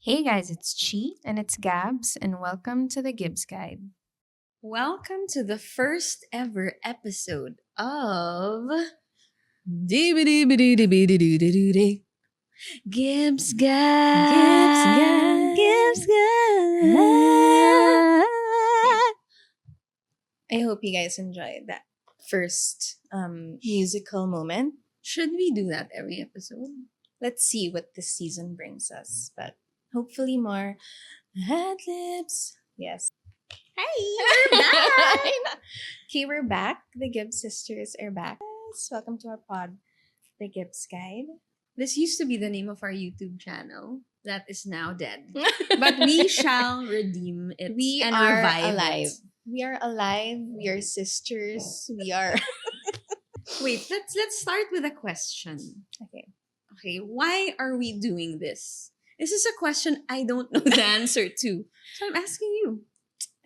Hey guys, it's Chi and it's Gabs, and welcome to the Gibbs Guide. Welcome to the first ever episode of Dee-ba-dee-ba-dee-dee-ba-dee-dee-dee-dee. Gibbs Guide. Gibbs Guide. I hope you guys enjoyed that first musical moment. Should we do that every episode? Let's see what this season brings us, but hopefully more ad-libs. Yes. Hey, we're back! Okay, we're back. The Gibbs sisters are back. Yes, welcome to our pod, the Gibbs Guide. This used to be the name of our YouTube channel. That is now dead. But we shall redeem it We and are revive alive. it. We are alive. We are sisters. We are. Wait, let's start with a question. Okay. Okay, why are we doing this? This is a question I don't know the answer to. So I'm asking you.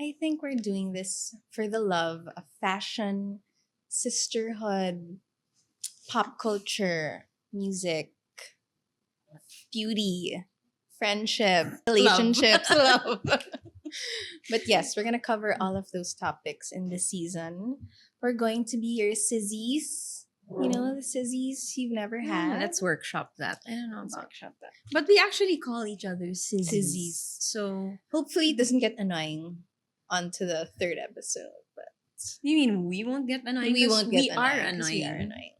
I think we're doing this for the love of fashion, sisterhood, pop culture, music, beauty, friendship, relationships, love. But yes, we're going to cover all of those topics in this season. We're going to be your sizzies. You know, the sizzies you've never had. Let's workshop that. I don't know Let's about workshop that. But we actually call each other sizzies. Sizzies. So, Hopefully it doesn't get annoying onto the third episode. But you mean we won't get annoying? we 'Cause won't get we are annoying 'cause annoying. We are annoying.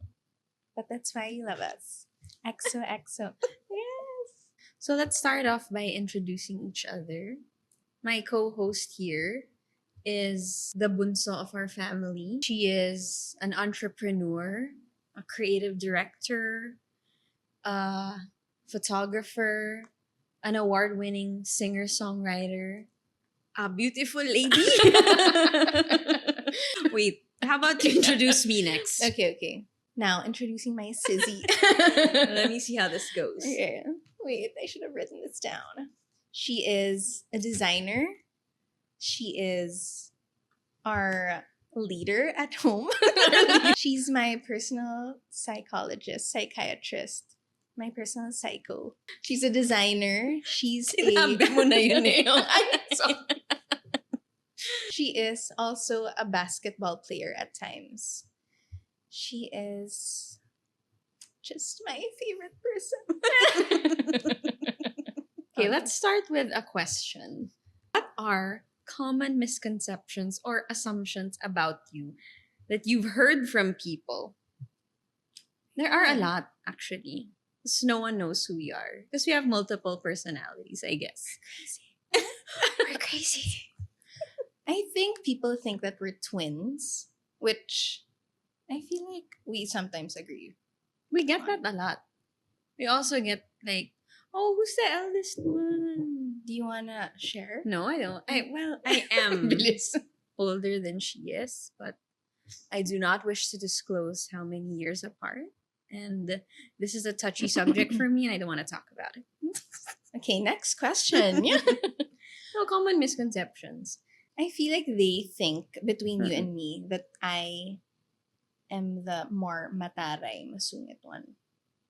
But that's why you love us. XOXO. Yes. So let's start off by introducing each other. My co-host here is the bunso of our family. She is an entrepreneur, a creative director, a photographer, an award-winning singer-songwriter, a beautiful lady. Wait, how about you introduce me next? Okay. Now introducing my sizzy. Let me see how this goes. Okay. Wait, I should have written this down. She is a designer. She is our leader at home. She's my personal psychiatrist, my personal psycho. She's a designer. She's Sinabi mo na yun eh. She is also a basketball player at times. She is just my favorite person. Okay, let's start with a question. What are common misconceptions or assumptions about you that you've heard from people? There are a lot, actually. Because no one knows who we are. Because we have multiple personalities, I guess. We're crazy. I think people think that we're twins, which I feel like we sometimes agree. We get that a lot. We also get like, oh, who's the eldest one? Do you wanna share? No, I don't. I am Bilis. older than she is, but I do not wish to disclose how many years apart. And this is a touchy subject for me, and I don't want to talk about it. Okay, next question. Yeah. No common misconceptions. I feel like they think between you and me that I am the more mataray, masungit one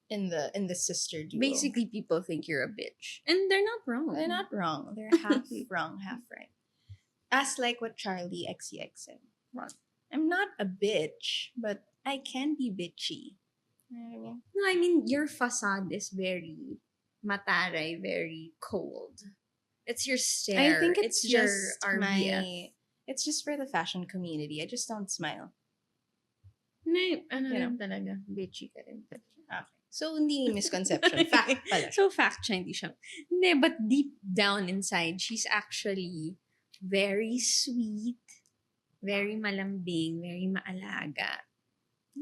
in the sister duo. Basically, people think you're a bitch, and they're not wrong. They're not wrong. They're half wrong, half right. As like what Charlie XCX said. What? I'm not a bitch, but I can be bitchy. You know what I mean? No, I mean your facade is very mataray, very cold. It's your stare. I think it's your just RBF. it's just for the fashion community. I just don't smile. Ano You know. lang talaga, bitchy ka rin. Okay. So, hindi misconception. Fact pala. So, fact siya, hindi siya. Hindi, but deep down inside, she's actually very sweet, very malambing, very maalaga.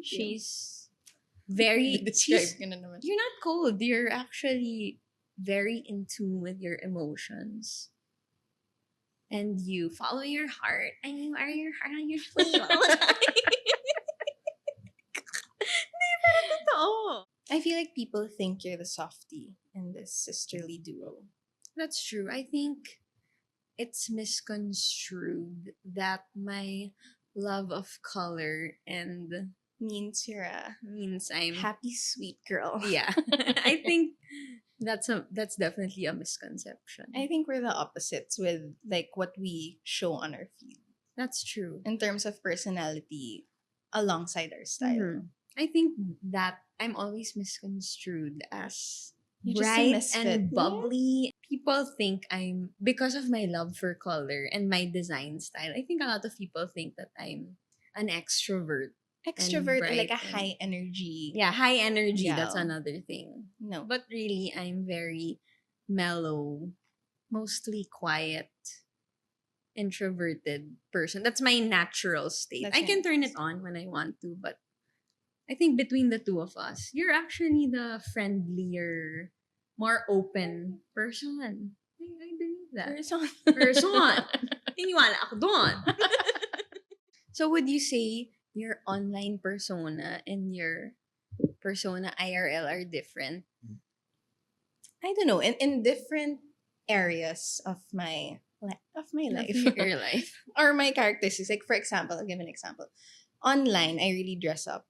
She's very... Describe ka na naman. You're not cold. You're actually very in tune with your emotions. And you follow your heart. And you are your heart on your sleeve all the time. Hindi, pero totoo. I feel like people think you're the softie in this sisterly duo. That's true. I think it's misconstrued that my love of color and Means you're a means I'm happy, sweet girl. yeah. I think That's definitely a misconception. I think we're the opposites with like what we show on our feed That's true. in terms of personality alongside our style. Mhm. I think that I'm always misconstrued as You're just a bright misfit. and bubbly. People think I'm, because of my love for color and my design style, I think a lot of people think that I'm an extrovert. Extrovert, like a bright and- high energy. Yeah, high energy. Yeah. That's another thing. No. But really, I'm very mellow, mostly quiet, introverted person. That's my natural state. That's I your can turn natural it on when I want to, but I think between the two of us, you're actually the friendlier, more open person. I believe that. Person. Iniwala ako doon. So would you say your online persona and your persona IRL are different? I don't know. In different areas of my life. Your life. Or my characteristics. Like for example, I'll give an example. Online, I really dress up.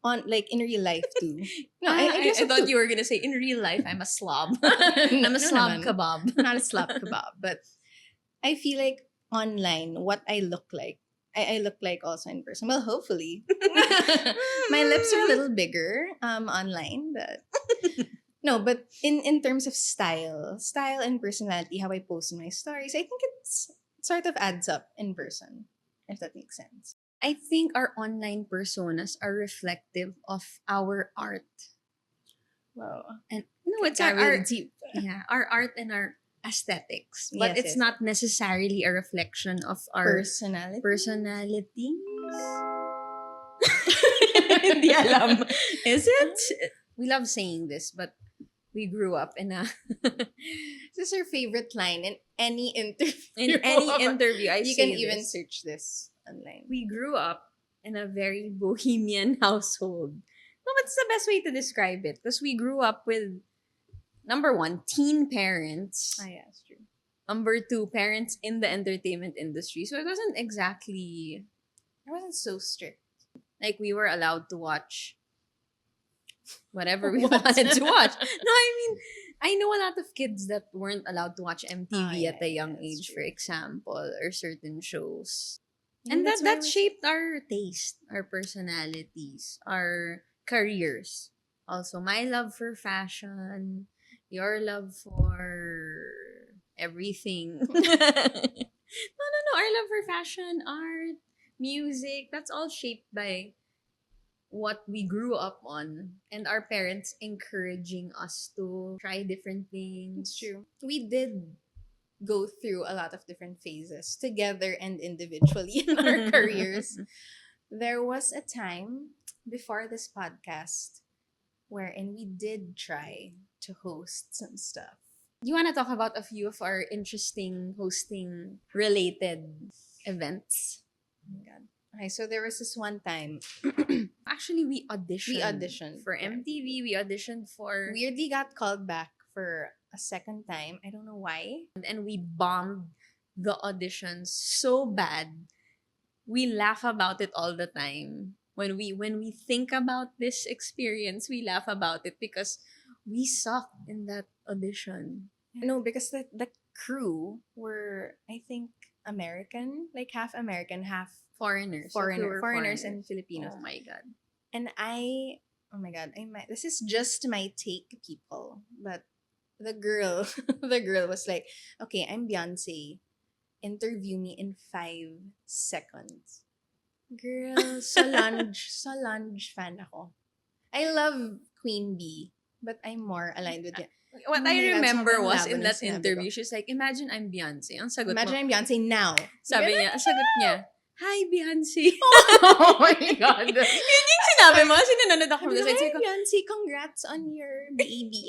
On like in real life too. No, I dress I up thought too. you were gonna say in real life I'm a slob. I'm a No slob naman. kebab. Not a slap kebab, but I feel like online, what I look like, I look like also in person. Well, hopefully. My lips are a little bigger online, but no, but in terms of style and personality, how I post in my stories, I think it sort of adds up in person, if that makes sense. I think our online personas are reflective of our art. Wow. And no, it's Got our really art. deep. Yeah, our art and our aesthetics. But Yes, it's yes. not necessarily a reflection of our Personality. personalities. Hindi alam. Is it? We love saying this, but we grew up in a This is your favorite line in any interview. in any interview. I You say can even this. search this online. We grew up in a very bohemian household. No, what's the best way to describe it? Because we grew up with, number one, teen parents. Yeah, that's true. Number two, parents in the entertainment industry. So it wasn't exactly I wasn't so strict. like we were allowed to watch whatever we What? wanted to watch. No, I mean, I know a lot of kids that weren't allowed to watch MTV yeah, at a young that's age, true. for example, or certain shows. Yeah, And that's that why shaped our taste, our personalities, our careers. Also, my love for fashion, your love for everything. No. Our love for fashion, art, music, that's all shaped by what we grew up on and our parents encouraging us to try different things. It's true. We did go through a lot of different phases together and individually in our careers. There was a time before this podcast wherein we did try to host some stuff. Do you want to talk about a few of our interesting hosting related events? Oh my god. Okay, so there was this one time Actually, we auditioned for yeah. MTV. We auditioned for weirdly got called back for a second time. I don't know why. and we bombed the auditions so bad. We laugh about it all the time. When we think about this experience, we laugh about it because we sucked in that audition. No, because the crew were, I think, American, like half American, half Foreigners. So we were foreigners and Filipinos. Oh my god. And oh my god, this is just my take, people. But the girl, the girl was like, okay, I'm Beyonce. Interview me in 5 seconds. Girl, Solange fan ako. I love Queen Bee, but I'm more aligned with it. What Oh my I God, remember sobrang was labo in ng that sinabi interview, ko. she's like, imagine I'm Beyonce. Ang sagot Imagine mo, I'm Beyonce now. sabi niya, ang sagot niya, hi Beyonce. Oh my God. Yun yung sinabi mo, sinunod ako. Sabi ko, Sabi "Hi, ko, Beyonce, congrats on your baby.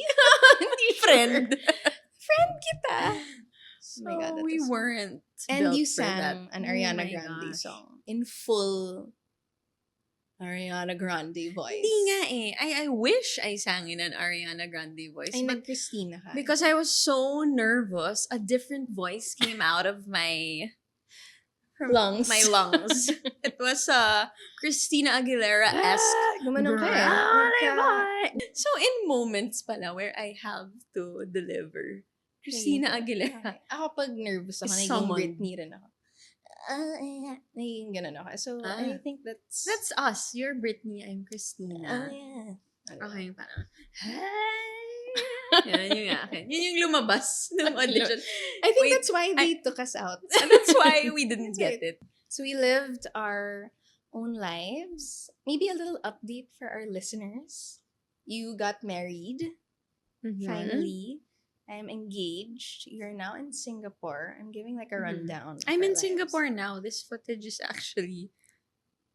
hindi friend. Friend kita. So Oh my God, that we was- weren't And built you for that. sang an Oh Ariana my Grande gosh. song in full Ariana Grande voice. Hindi nga eh. I wish I sang in an Ariana Grande voice. Ay, But nag-Christina ka. because I was so nervous, a different voice came out of my from Lungs. my lungs. It was Christina Aguilera-esque. Gumanon ka eh. So in moments pala where I have to deliver Christina Aguilera Okay. Ako pag nervous ako, is naging summoned. Britney rin ako. Naging ganun ako. So, I think that's... That's us. You're Britney, I'm Christina. yeah. Okay, parang, hey! Yan yung akin. Yun yung lumabas ng audition. I think Wait, that's why they took us out. And that's why we didn't get it. So we lived our own lives. Maybe a little update for our listeners. You got married, finally. I'm engaged. You're now in Singapore. I'm giving like a rundown. of I'm our in lives. Singapore now. This footage is actually...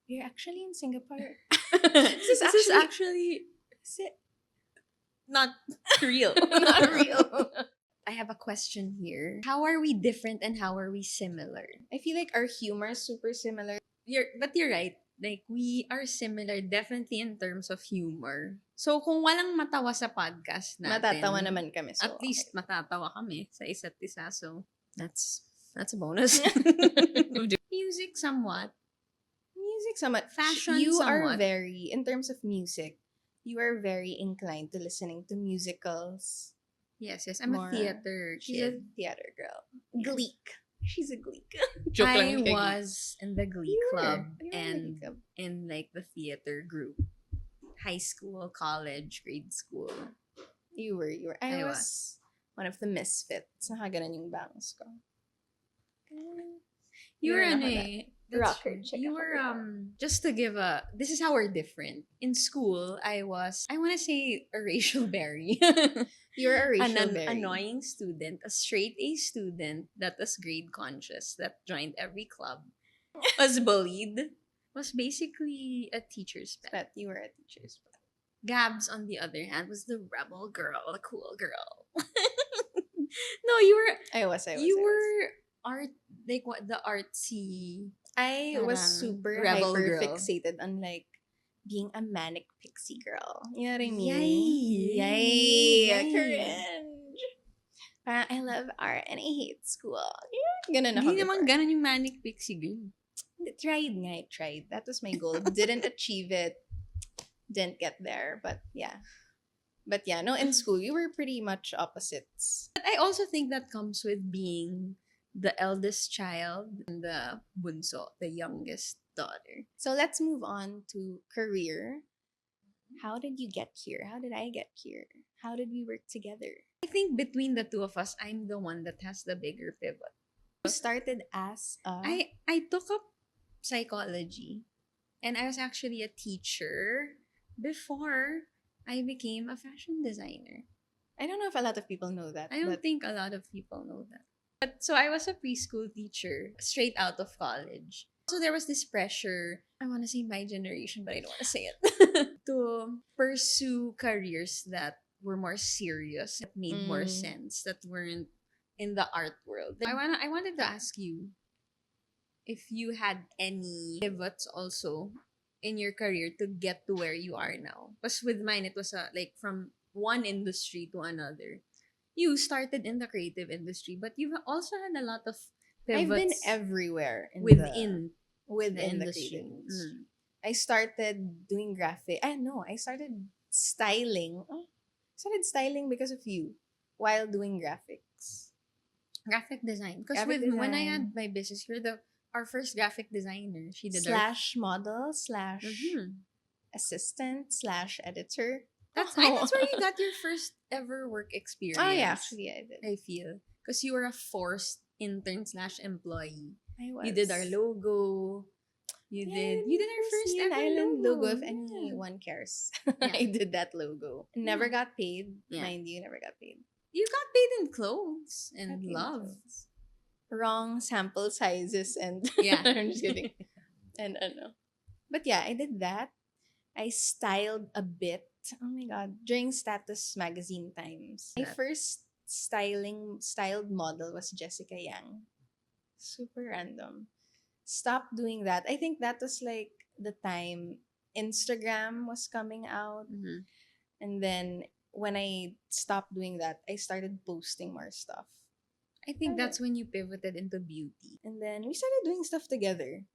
You're actually in Singapore. This is actually Is it not real. not real? I have a question here. How are we different and how are we similar? I feel like our humor is super similar. But you're right. Like, we are similar definitely in terms of humor. So, kung walang matawa sa podcast natin, Matatawa naman kami. So, at least matatawa kami sa isa't isa. So, that's a bonus. Music somewhat. Music somewhat. Fashion You are somewhat. very, in terms of music, you are very inclined to listening to musicals. Yes. I'm More- a theater She's a kid. theater girl. Yes. Gleek. She's a Gleek. I was in the Glee You were. Club You were in the and Glee Club. in like the theater group. High school, college, grade school. You were. I I was. was one of the misfits. Nakaganan yung bangs ko. You were Meron ano ako eh. That's rocker true. chick You ako, were pero- just to give this is how we're different. In school, I want to say a racial berry. You're a racial An berry. annoying student, a straight A student that was grade conscious, that joined every club, was bullied, was basically a teacher's pet. But you were a teacher's pet. Gabs, on the other hand, was the rebel girl, the cool girl. No, you were I was. were art, like what, the artsy. I was Parang super rebel hyper girl. fixated on like being a manic pixie girl. You know what I mean? Yay! Yay! Yay! Cringe! Parang I love art and I hate school. Yeah, ganun ako Hindi naman before. ganun yung manic pixie girl. I tried. That was my goal. Didn't achieve it. Didn't get there. But yeah. No, in school, you were pretty much opposites. But I also think that comes with being the eldest child and the bunso, the youngest daughter. So let's move on to career. How did you get here? How did I get here? How did we work together? I think between the two of us, I'm the one that has the bigger pivot. You started as a... I took up psychology and I was actually a teacher before I became a fashion designer. I don't know if a lot of people know that. I don't but think a lot of people know that. But so I was a preschool teacher straight out of college. So there was this pressure, I want to say my generation, but I don't want to say it, to pursue careers that were more serious, that made more sense, that weren't in the art world. I wanted to ask you if you had any pivots also in your career to get to where you are now. Because with mine, it was like from one industry to another. You started in the creative industry, but you've also had a lot of pivots. I've been everywhere within within the industry. creative industry. I started doing graphic. I started styling. I started styling because of you while doing graphics. Graphic design. Because Graphic when I design. had my business, you're our first graphic designer. She did Slash model, slash Mhm. assistant, slash editor. That's where you got your first ever work experience. Oh yeah, actually I did. I feel. Because you were a forced intern / employee. I was. You did our logo. You did our first Sea ever Island logo. If Yeah. anyone cares, Yeah. I did that logo. Never Yeah. got paid. Yeah. Mind you, never got paid. You got paid in clothes and Got paid in love. clothes. Wrong sample sizes and Yeah. I'm just kidding. And but yeah, I did that. I styled a bit. Oh my god, during Status magazine times. My That- first styled model was Jessica Yang. Super random. Stopped doing that. I think that was like the time Instagram was coming out. Mhm. And then when I stopped doing that, I started posting more stuff. I think Okay. that's when you pivoted into beauty. And then we started doing stuff together.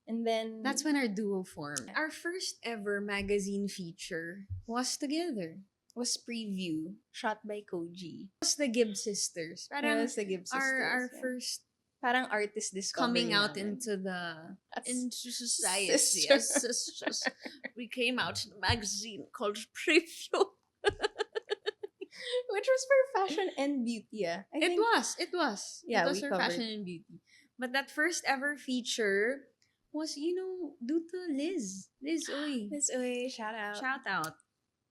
And then That's when our duo formed. Our first ever magazine feature was together. was Preview, shot by Koji. It was the Gibbs sisters. That Parang was the Gibbs sisters. our yeah. first Parang artist discovery coming out namin. into the As into society sister. as sisters. We came out in a magazine called Preview. Which was for fashion and beauty, yeah. I It think was. Yeah, It was we for covered. fashion and beauty. But that first ever feature was, due to Liz. Liz Uy. Miss Uy, shout out. Shout out.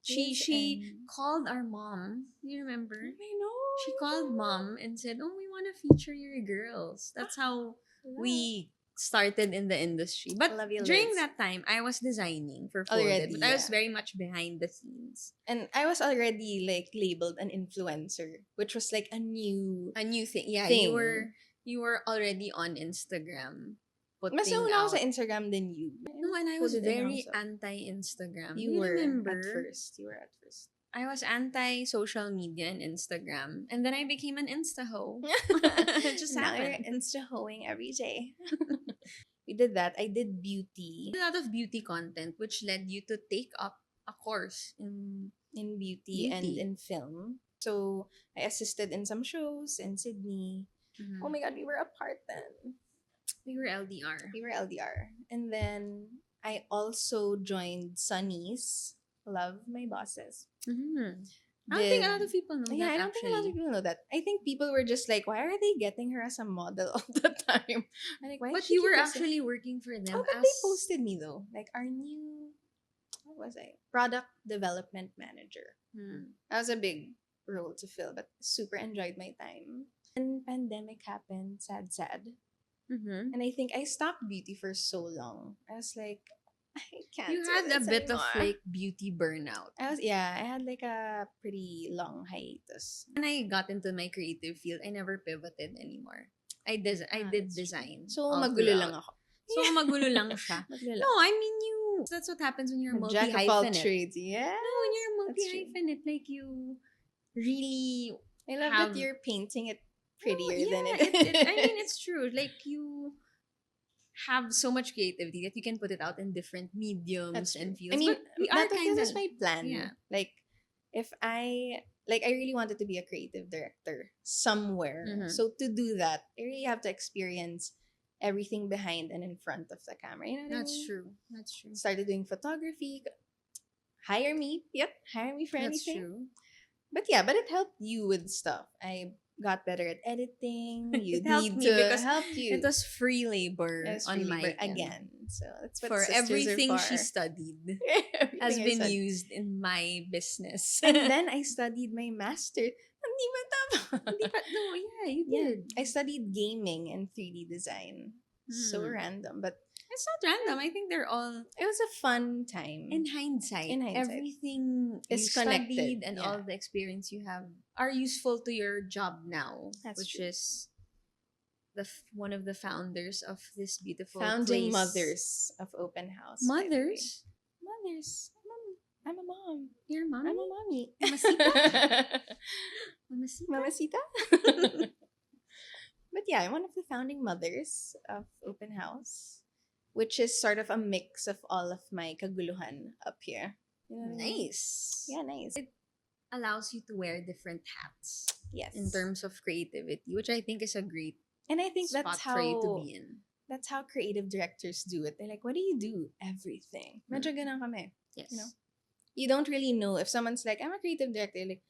She Liz she and- called our mom. You remember? I know. She I called know. mom and said, "Oh, we want to feature your girls." That's how we started in the industry. But Love you, during Liz. that time, I was designing for Already, Folded, but I was yeah. very much behind the scenes. And I was already like labeled an influencer, which was like a new A new thing. Yeah, Thing. you were already on Instagram. Mas Putting nauna ako out. sa Instagram than you. No, and I Who was did very announce it? anti-Instagram. You You were remember? at first. You were at first. I was anti-social media and Instagram. And then I became an Insta-ho. It just Now you're happened. Insta hoeing every day. We did that. I did beauty A lot of beauty content, which led you to take up a course in in beauty and Beauty. in film. So I assisted in some shows in Sydney. Oh my god, we were apart then. We were LDR. We were LDR. And then I also joined Sunny's. Love my bosses. Mm-hmm. I don't think a lot Did- of people know Yeah, that I don't think a lot of actually. people know that. I think people were just like, why are they getting her as a model all the time? I'm like, why But did she you were keep posting- actually working for them Oh, but as they posted me though. Like our new, what was I? Product development manager. Hmm. That was a big role to fill, but super enjoyed my time. And pandemic happened, sad. Mm-hmm. And I think I stopped beauty for so long. I was like, I can't. You do had a this bit of anymore. like beauty burnout. I had like a pretty long hiatus. When I got into my creative field, I never pivoted anymore. I did that's true. design. So all magulo lang throughout. ako. So magulo lang siya. Magulo No, I mean that's what happens when you're lang. Jack of all multi-hyphenate. trades. Yeah. No, when you're That's true. multi-hyphenate, like you really I love have- that you're painting it prettier No, than yeah, it is. I mean, it's true. Like you have so much creativity that you can put it out in different mediums That's and true. fields. I mean, but we are that kind was of my plan. yeah. Like, if I really wanted to be a creative director somewhere. Mhm. So to do that, I really have to experience everything behind and in front of the camera. You know what I That's mean? true. That's true. Started doing photography. Hire me. Yep, hire me for That's anything. true. But yeah, but it helped you with stuff. I got better at editing. You It helped need me to because help you. It was free labor It was on free my labor end. again. So that's what For sisters everything are she for. studied Everything has I been studied. used in my business. And then I studied my master. Hindi ba tama? Hindi pa- no, yeah, you Yeah. did. I studied gaming and 3D design. So Hmm. random, but It's not random. I think they're all it was a fun time. in hindsight. In hindsight. Everything Is you connected, studied and yeah. all the experience you have are useful to your job now, That's which true. is one of the founders of this beautiful Founding place. mothers of Open House. by the way. Mothers. Mothers. I'm a mom. Your mom. I'm a mommy. Mamacita? Mamacita? Mamacita? But yeah, I'm one of the founding mothers of Open House, which is sort of a mix of all of my kaguluhan up here. You know what I mean? Nice. Yeah, nice. It allows you to wear different hats Yes. in terms of creativity, which I think is a great and I think spot that's for you to how be in. that's how creative directors do it. They're like, what do you do? Everything. Medyo ganun kami. Yes. You know? You don't really know if someone's like, I'm a creative director. You're like,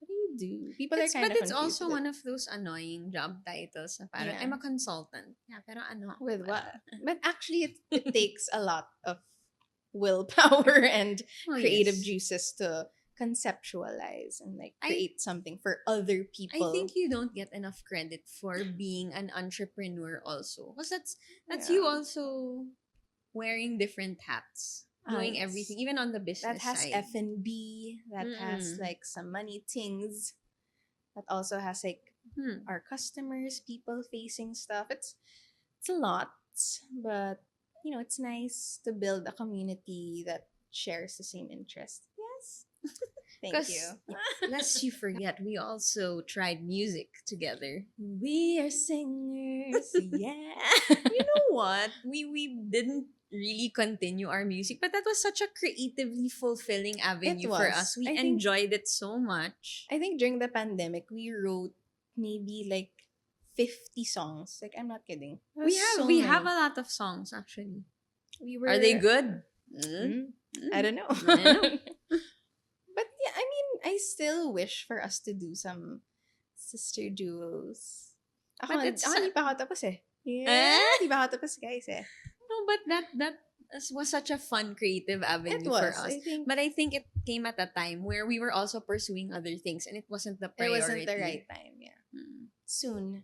what do you do? People are kind But of it's confused also with, one of those annoying job titles. Na parang, Yeah. I'm a consultant. Yeah, pero ano? with what? But actually, it takes a lot of willpower and Oh, creative yes. juices to conceptualize and like I- create something for other people. I think you don't get enough credit for being an entrepreneur also. Because that's Yeah. you also wearing different hats. Doing yes. everything, even on the business that has side. F&B, that has Mm-mm. like some money things, that also has like our customers, people facing stuff. It's a lot, but you know, it's nice to build a community that shares the same interest. Yes. Thank you. Lest you forget, we also tried music together. We are singers. Yeah. You know what? We didn't really continue our music, but that was such a creatively fulfilling avenue for was. us. We I think- enjoyed it so much. I think during the pandemic, we wrote maybe like 50 songs. Like, I'm not kidding. It was so We have many. a lot of songs actually. We were. Are they good? I don't know. I don't know. But yeah, I mean, I still wish for us to do some sister duos. But it's Ako, di pa ako tapos eh. Yeah, di pa ako tapos guys eh. No, but that was such a fun creative avenue It was. for us. I think But I think it came at a time where we were also pursuing other things and it wasn't the it priority. wasn't the right time. Yeah. Mm. Soon.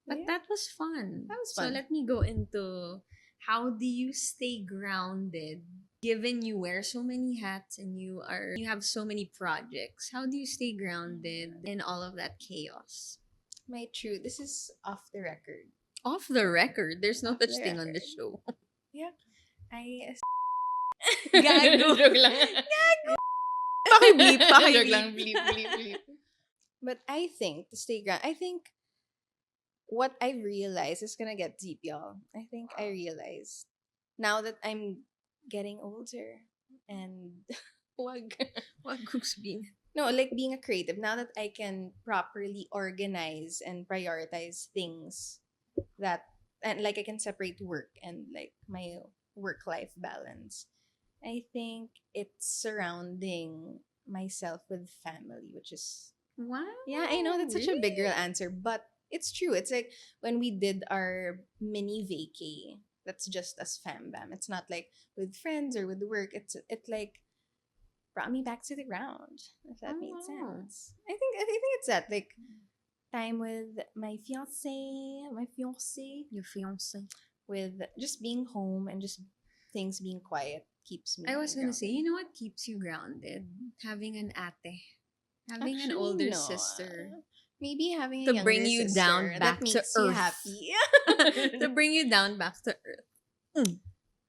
But Yeah. that was fun. That was So fun. let me go into how do you stay grounded given you wear so many hats and you have so many projects. How do you stay grounded in all of that chaos? This is off the record. Off the record, there's no Off such the thing on the record. show. I Gago. Joke lang. Paki-bleep, Joke paki-bleep. lang. Bleep, bleep, bleep. But I think to stay grounded, I think what I realized is gonna get deep, y'all. I think I realized now that I'm getting older and wag. Wag kong sabihin. No, like being a creative, now that I can properly organize and prioritize things that, and like I can separate work and like my work life balance, I think it's surrounding myself with family, which is, Wow. yeah, I know that's such a big really? girl answer, but it's true. It's like when we did our mini vacay, that's just as fam bam. It's not like with friends or with work. It like brought me back to the ground, if that Oh, made wow. sense. I think it's that, like, time with my fiance, Your fiance. with just being home and just things being quiet keeps me. I was gonna say, you grounded. know what keeps you grounded? Having an ate. Having an Actually, older no. sister. Maybe having a To younger bring you sister down that back to makes you earth. happy. To bring you down back to earth.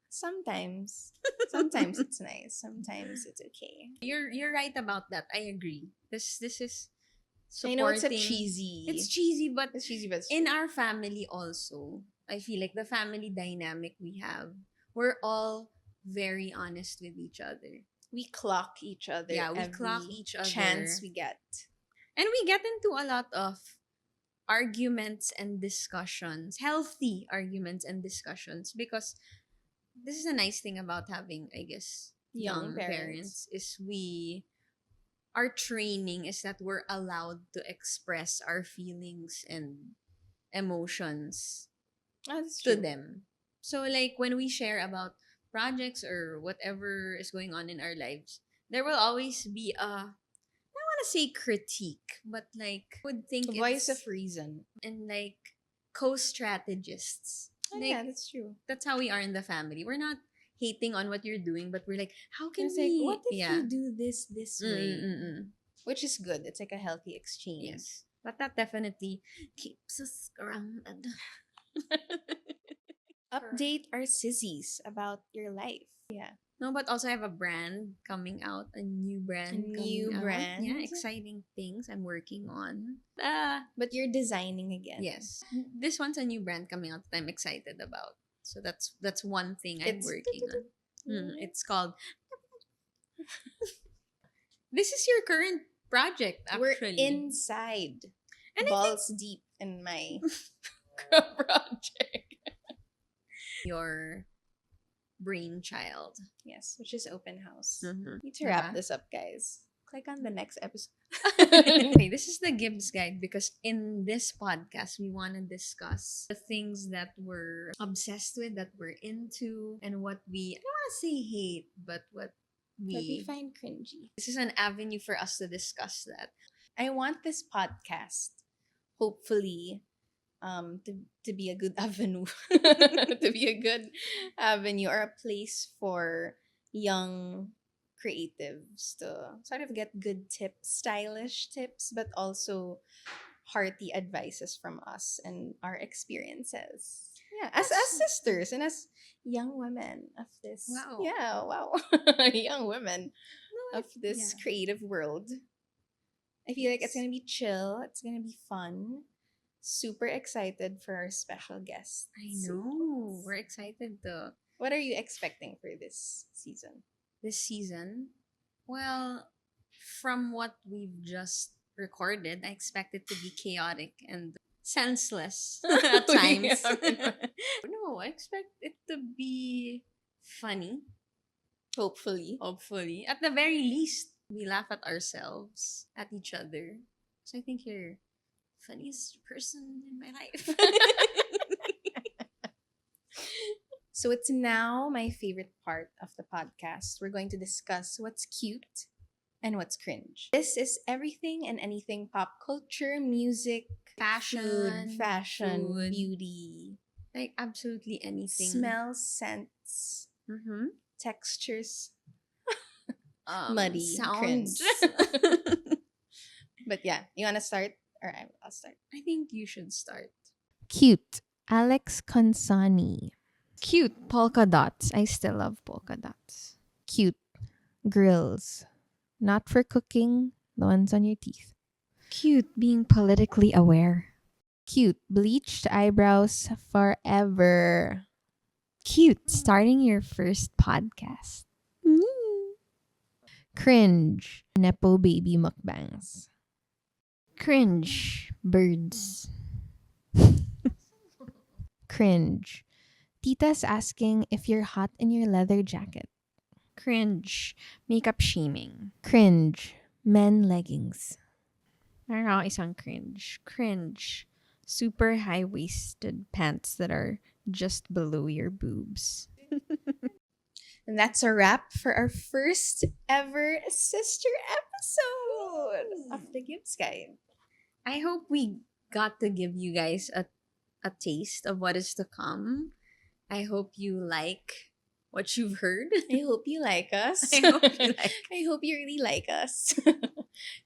Sometimes it's nice. Sometimes it's okay. You're right about that. I agree. This is I supporting. know it's a cheesy. It's cheesy, but It's cheesy, but it's in true. our family also, I feel like the family dynamic we have, we're all very honest with each other. We clock each other. Yeah, we every clock each other. chance we get. And we get into a lot of arguments and discussions, healthy arguments and discussions, because this is a nice thing about having, I guess, young parents is our training is that we're allowed to express our feelings and emotions Oh, that's to true. them. So like when we share about projects or whatever is going on in our lives, there will always be a, I don't want to say critique, but like I would think Voice of it's reason. and like co-strategists. Oh, Like yeah, that's true. that's how we are in the family. We're not hating on what you're doing, but we're like, how can It's we? like, what if yeah. you do this way? Mm-mm-mm. Which is good. It's like a healthy exchange. Yes, but that definitely keeps us grounded. Update our sissies about your life. Yeah. No, but also I have a brand coming out, a new brand. new coming out. brand? Yeah, exciting things I'm working on. But you're designing again. Yes, this one's a new brand coming out that I'm excited about. So that's one thing I'm It's- working on. It's called. This is your current project, actually. We're inside. And I balls deep in my project. Your brainchild. yes, which is open house. Mm-hmm. Need to wrap Diba? this up, guys. Click on the next episode. Okay, this is the Gibbs guide because in this podcast we want to discuss the things that we're obsessed with, that we're into, and what we, I don't want to say hate, but what But we find cringy. this is an avenue for us to discuss that. I want this podcast, hopefully, to be a good avenue, to be a good avenue or a place for young creatives to sort of get good tips, stylish tips, but also hearty advices from us and our experiences. Yeah, as sisters and as young women of this. Wow. Yeah, wow. Young women of this Yeah. creative world. I feel like it's gonna be chill. It's gonna be fun. Super excited for our special guest. I know. We're excited though. What are you expecting for this season? This season, well, from what we've just recorded, I expect it to be chaotic and senseless at times. No, I expect it to be funny, hopefully. At the very least, we laugh at ourselves, at each other. So I think you're funniest person in my life. So it's now my favorite part of the podcast. We're going to discuss what's cute and what's cringe. This is everything and anything pop culture, music, Fashion, fashion, food. beauty, Like absolutely anything. smells, scents, Mm-hmm. textures, muddy, sound. cringe. But yeah, you want to start? Or I'll start. I think you should start. Cute. Alex Consani. Cute. Polka dots. I still love polka dots. Cute. Grills. Not for cooking. The ones on your teeth. Cute. Being politically aware. Cute. Bleached eyebrows forever. Cute. Starting your first podcast. Cringe. Nepo baby mukbangs. Cringe. Birds. Cringe. Tita's asking if you're hot in your leather jacket. Cringe. Makeup shaming. Cringe. Men leggings. Meron ako isang cringe. Cringe. Super high-waisted pants that are just below your boobs. And that's a wrap for our first ever sister episode of the Gibbs Guide. I hope we got to give you guys a taste of what is to come. I hope you like what you've heard. I hope you like us. I hope you like. I hope you really like us.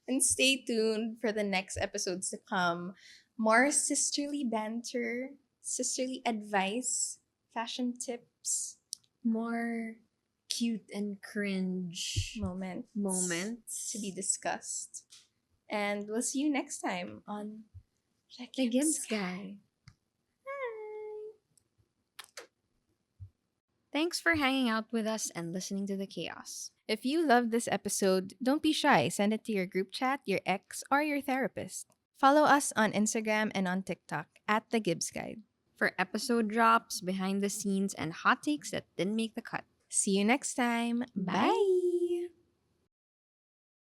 And stay tuned for the next episodes to come. More sisterly banter, sisterly advice, fashion tips, More cute and cringe moments to be discussed. And we'll see you next time on The Gibbs Guy. Thanks for hanging out with us and listening to the chaos. If you loved this episode, don't be shy. Send it to your group chat, your ex, or your therapist. Follow us on Instagram and on TikTok at The Gibbs Guide. For episode drops, behind the scenes, and hot takes that didn't make the cut. See you next time. Bye.